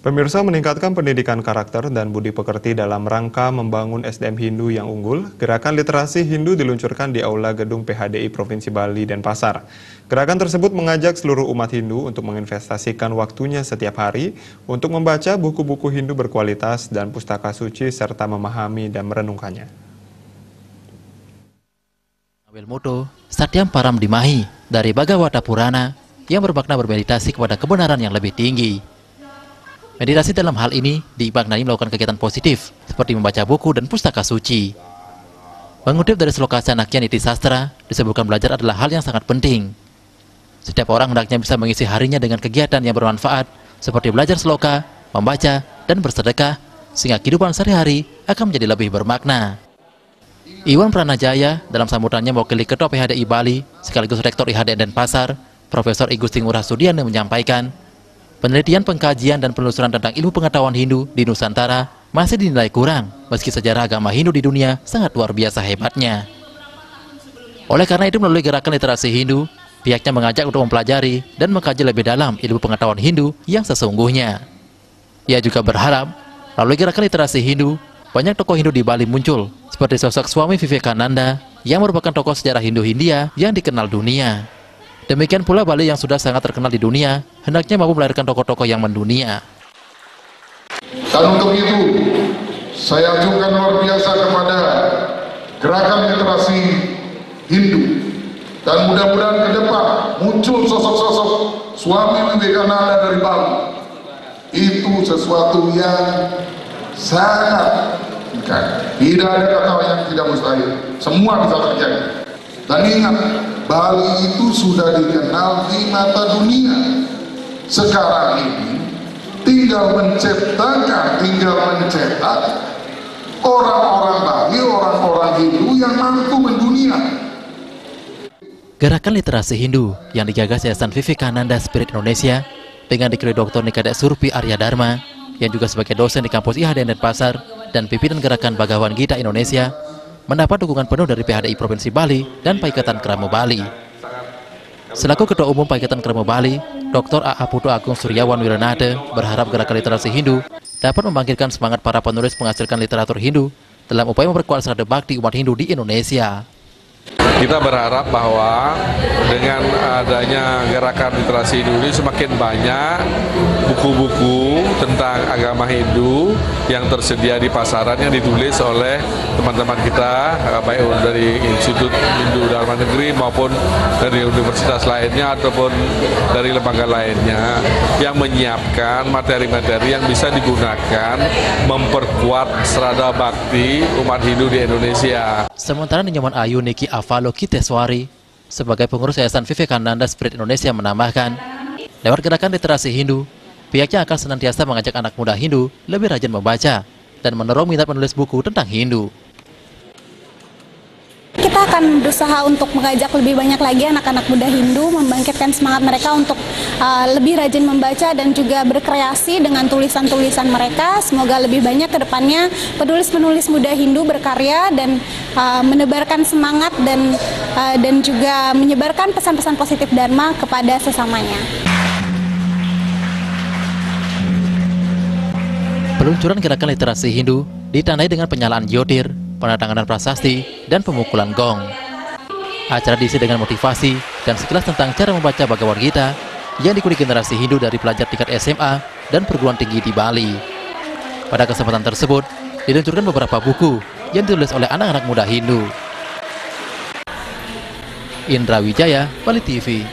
Pemirsa, meningkatkan pendidikan karakter dan budi pekerti dalam rangka membangun SDM Hindu yang unggul, Gerakan Literasi Hindu diluncurkan di Aula Gedung PHDI Provinsi Bali, Denpasar. Gerakan tersebut mengajak seluruh umat Hindu untuk menginvestasikan waktunya setiap hari untuk membaca buku-buku Hindu berkualitas dan pustaka suci serta memahami dan merenungkannya. Awil Moto, Satyam Param Dimahi dari Bhagavata Purana yang bermakna bermeditasi kepada kebenaran yang lebih tinggi. Meditasi dalam hal ini dimaknai melakukan kegiatan positif seperti membaca buku dan pustaka suci. Mengutip dari Sloka Chanakya Niti Sastra, disebutkan belajar adalah hal yang sangat penting. Setiap orang hendaknya bisa mengisi harinya dengan kegiatan yang bermanfaat seperti belajar sloka, membaca, dan bersedekah, sehingga kehidupan sehari-hari akan menjadi lebih bermakna. Iwan Pranajaya dalam sambutannya mewakili Ketua PHDI Bali sekaligus Rektor IHDN Denpasar, Profesor I Gusti Ngurah Sudiana menyampaikan, penelitian, pengkajian, dan penelusuran tentang ilmu pengetahuan Hindu di Nusantara masih dinilai kurang, meski sejarah agama Hindu di dunia sangat luar biasa hebatnya. Oleh karena itu, melalui Gerakan Literasi Hindu, pihaknya mengajak untuk mempelajari dan mengkaji lebih dalam ilmu pengetahuan Hindu yang sesungguhnya. Ia juga berharap, melalui Gerakan Literasi Hindu, banyak tokoh Hindu di Bali muncul, seperti sosok Swami Vivekananda yang merupakan tokoh sejarah Hindu-Hindia yang dikenal dunia. Demikian pula Bali yang sudah sangat terkenal di dunia, hendaknya mampu melahirkan tokoh-tokoh yang mendunia. Dan untuk itu, saya ajukan luar biasa kepada Gerakan Literasi Hindu. Dan mudah-mudahan ke depan muncul sosok-sosok Swami Vivekananda dari Bali. Itu sesuatu yang sangat bukan. Tidak ada kata yang tidak mustahil. Semua bisa terjadi. Dan ingat, Bali itu sudah dikenal di mata dunia. Sekarang ini tinggal mencetak orang-orang Bali, orang-orang Hindu yang mampu mendunia. Gerakan Literasi Hindu yang digagas Yayasan Vivekananda Spirit Indonesia dengan diketuai Dr. Nikade Surpi Arya Dharma yang juga sebagai dosen di kampus IHDN Denpasar dan pimpinan Gerakan Bhagawan Gita Indonesia mendapat dukungan penuh dari PHDI Provinsi Bali dan Paikatan Kerama Bali. Selaku Ketua Umum Paikatan Kerama Bali, Dr. A.A. Putu Agung Suryawan Wiranade berharap Gerakan Literasi Hindu dapat membangkitkan semangat para penulis menghasilkan literatur Hindu dalam upaya memperkuat serada bakti umat Hindu di Indonesia. Kita berharap bahwa dengan adanya Gerakan Literasi Hindu ini semakin banyak buku-buku tentang agama Hindu yang tersedia di pasaran yang ditulis oleh teman-teman kita, baik dari Institut Hindu Dharma Negeri maupun dari universitas lainnya ataupun dari lembaga lainnya yang menyiapkan materi-materi yang bisa digunakan memperkuat serada bakti umat Hindu di Indonesia. Sementara Ninyaman Ayu Niki Avalo Kiteswari sebagai pengurus Yayasan Vivekananda Spirit Indonesia menambahkan, lewat Gerakan Literasi Hindu, pihaknya akan senantiasa mengajak anak muda Hindu lebih rajin membaca dan mendorong minat menulis buku tentang Hindu. Kita akan berusaha untuk mengajak lebih banyak lagi anak-anak muda Hindu, membangkitkan semangat mereka untuk lebih rajin membaca dan juga berkreasi dengan tulisan-tulisan mereka. Semoga lebih banyak ke depannya penulis-penulis muda Hindu berkarya dan menebarkan semangat dan juga menyebarkan pesan-pesan positif Dharma kepada sesamanya. Peluncuran Gerakan Literasi Hindu ditandai dengan penyalaan jotir, penandatanganan prasasti, dan pemukulan gong. Acara diisi dengan motivasi dan sekilas tentang cara membaca Bhagavad Gita yang diikuti generasi Hindu dari pelajar tingkat SMA dan perguruan tinggi di Bali. Pada kesempatan tersebut, diluncurkan beberapa buku yang ditulis oleh anak-anak muda Hindu. Indra Wijaya, Bali TV.